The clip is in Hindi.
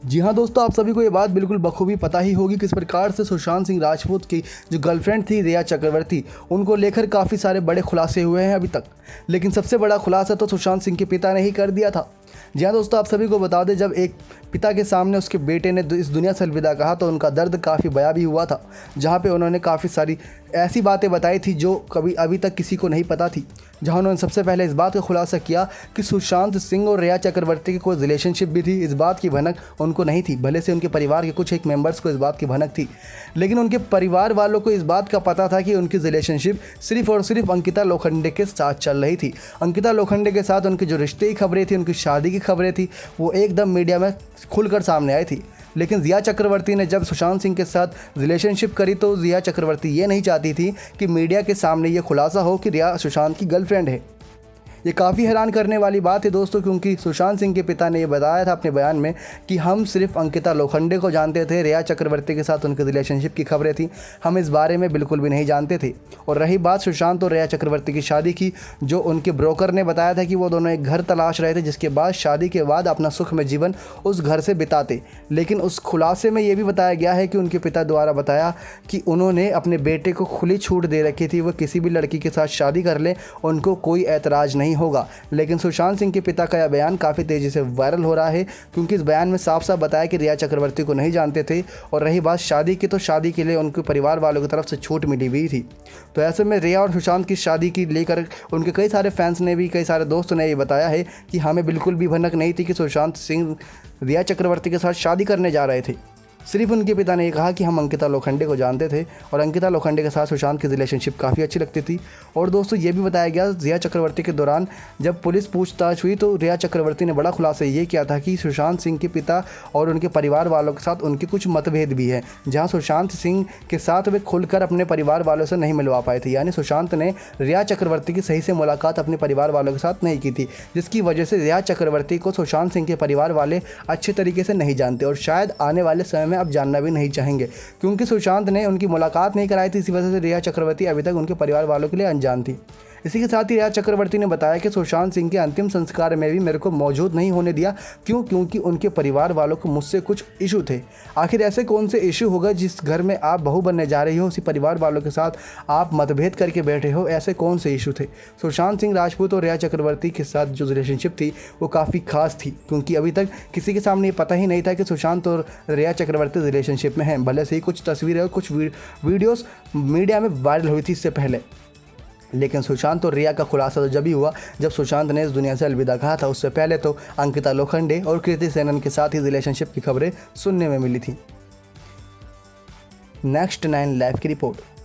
जी हाँ दोस्तों, आप सभी को ये बात बिल्कुल बखूबी पता ही होगी किस प्रकार से सुशांत सिंह राजपूत की जो गर्लफ्रेंड थी रिया चक्रवर्ती, उनको लेकर काफ़ी सारे बड़े खुलासे हुए हैं अभी तक। लेकिन सबसे बड़ा खुलासा तो सुशांत सिंह के पिता ने ही कर दिया था। जी हाँ दोस्तों, आप सभी को बता दें, जब एक पिता के सामने उसके बेटे ने इस दुनिया से अलविदा कहा तो उनका दर्द काफ़ी बयां भी हुआ था, जहाँ पे उन्होंने काफ़ी सारी ऐसी बातें बताई थी जो कभी अभी तक किसी को नहीं पता थी। जहाँ उन्होंने सबसे पहले इस बात का खुलासा किया कि सुशांत सिंह और रिया चक्रवर्ती की कोई रिलेशनशिप भी थी। इस बात की भनक उनको नहीं थी, भले से उनके परिवार के कुछ एक मेंबर्स को इस बात की भनक थी, लेकिन उनके परिवार वालों को इस बात का पता था कि उनकी रिलेशनशिप सिर्फ और सिर्फ अंकिता लोखंडे के साथ चल रही थी। अंकिता लोखंडे के साथ उनकी जो रिश्ते की खबरें थी, उनकी शादी की खबरें थी, वो एकदम मीडिया में खुलकर सामने आई थी। लेकिन रिया चक्रवर्ती ने जब सुशांत सिंह के साथ रिलेशनशिप करी तो रिया चक्रवर्ती ये नहीं चाहती थी कि मीडिया के सामने ये खुलासा हो कि रिया सुशांत की गर्लफ्रेंड है। ये काफ़ी हैरान करने वाली बात है दोस्तों, क्योंकि सुशांत सिंह के पिता ने ये बताया था अपने बयान में कि हम सिर्फ अंकिता लोखंडे को जानते थे, रिया चक्रवर्ती के साथ उनकी रिलेशनशिप की खबरें थी, हम इस बारे में बिल्कुल भी नहीं जानते थे। और रही बात सुशांत और रिया चक्रवर्ती की शादी की, जो उनके ब्रोकर ने बताया था कि वो दोनों एक घर तलाश रहे थे, जिसके बाद शादी के बाद अपना सुखमय जीवन उस घर से बिताते। लेकिन उस खुलासे में ये भी बताया गया है कि उनके पिता द्वारा बताया कि उन्होंने अपने बेटे को खुली छूट दे रखी थी, वो किसी भी लड़की के साथ शादी कर लें, उनको कोई ऐतराज़ नहीं होगा। लेकिन सुशांत सिंह के पिता का यह बयान काफ़ी तेज़ी से वायरल हो रहा है, क्योंकि इस बयान में साफ साफ बताया कि रिया चक्रवर्ती को नहीं जानते थे। और रही बात शादी की, तो शादी के लिए उनके परिवार वालों की तरफ से छूट मिली हुई थी। तो ऐसे में रिया और सुशांत की शादी की लेकर उनके कई सारे फैंस ने भी, कई सारे दोस्तों ने ये बताया है कि हमें बिल्कुल भी भनक नहीं थी कि सुशांत सिंह रिया चक्रवर्ती के साथ शादी करने जा रहे थे। सिर्फ उनके पिता ने ये कहा कि हम अंकिता लोखंडे को जानते थे और अंकिता लोखंडे के साथ सुशांत की रिलेशनशिप काफ़ी अच्छी लगती थी। और दोस्तों ये भी बताया गया, रिया चक्रवर्ती के दौरान जब पुलिस पूछताछ हुई तो रिया चक्रवर्ती ने बड़ा खुलासा ये किया था कि सुशांत सिंह के पिता और उनके परिवार वालों के साथ उनके कुछ मतभेद भी हैं, जहाँ सुशांत सिंह के साथ वे खुलकर अपने परिवार वालों से नहीं मिलवा पाए थे। यानी सुशांत ने रिया चक्रवर्ती की सही से मुलाकात अपने परिवार वालों के साथ नहीं की थी, जिसकी वजह से रिया चक्रवर्ती को सुशांत सिंह के परिवार वाले अच्छे तरीके से नहीं जानते और शायद आने वाले समय में अब जानना भी नहीं चाहेंगे, क्योंकि सुशांत ने उनकी मुलाकात नहीं कराई थी। इसी वजह से रिया चक्रवर्ती अभी तक उनके परिवार वालों के लिए अनजान थी। इसी के साथ ही रिया चक्रवर्ती ने बताया कि सुशांत सिंह के अंतिम संस्कार में भी मेरे को मौजूद नहीं होने दिया। क्योंकि उनके परिवार वालों को मुझसे कुछ इशू थे। आखिर ऐसे कौन से इशू होगा जिस घर में आप बहू बनने जा रही हो, उसी परिवार वालों के साथ आप मतभेद करके बैठे हो, ऐसे कौन से इशू थे? सुशांत सिंह राजपूत और रिया चक्रवर्ती के साथ जो रिलेशनशिप थी वो काफ़ी खास थी, क्योंकि अभी तक किसी के सामने ये पता ही नहीं था कि सुशांत और रिया चक्रवर्ती रिलेशनशिप में हैं। भले से ही कुछ तस्वीरें और कुछ वीडियोज़ मीडिया में वायरल हुई थी इससे पहले, लेकिन सुशांत और रिया का खुलासा तो जब ही हुआ जब सुशांत ने इस दुनिया से अलविदा कहा था। उससे पहले तो अंकिता लोखंडे और कृति सेनन के साथ ही रिलेशनशिप की खबरें सुनने में मिली थी। नेक्स्ट 9 लाइव की रिपोर्ट।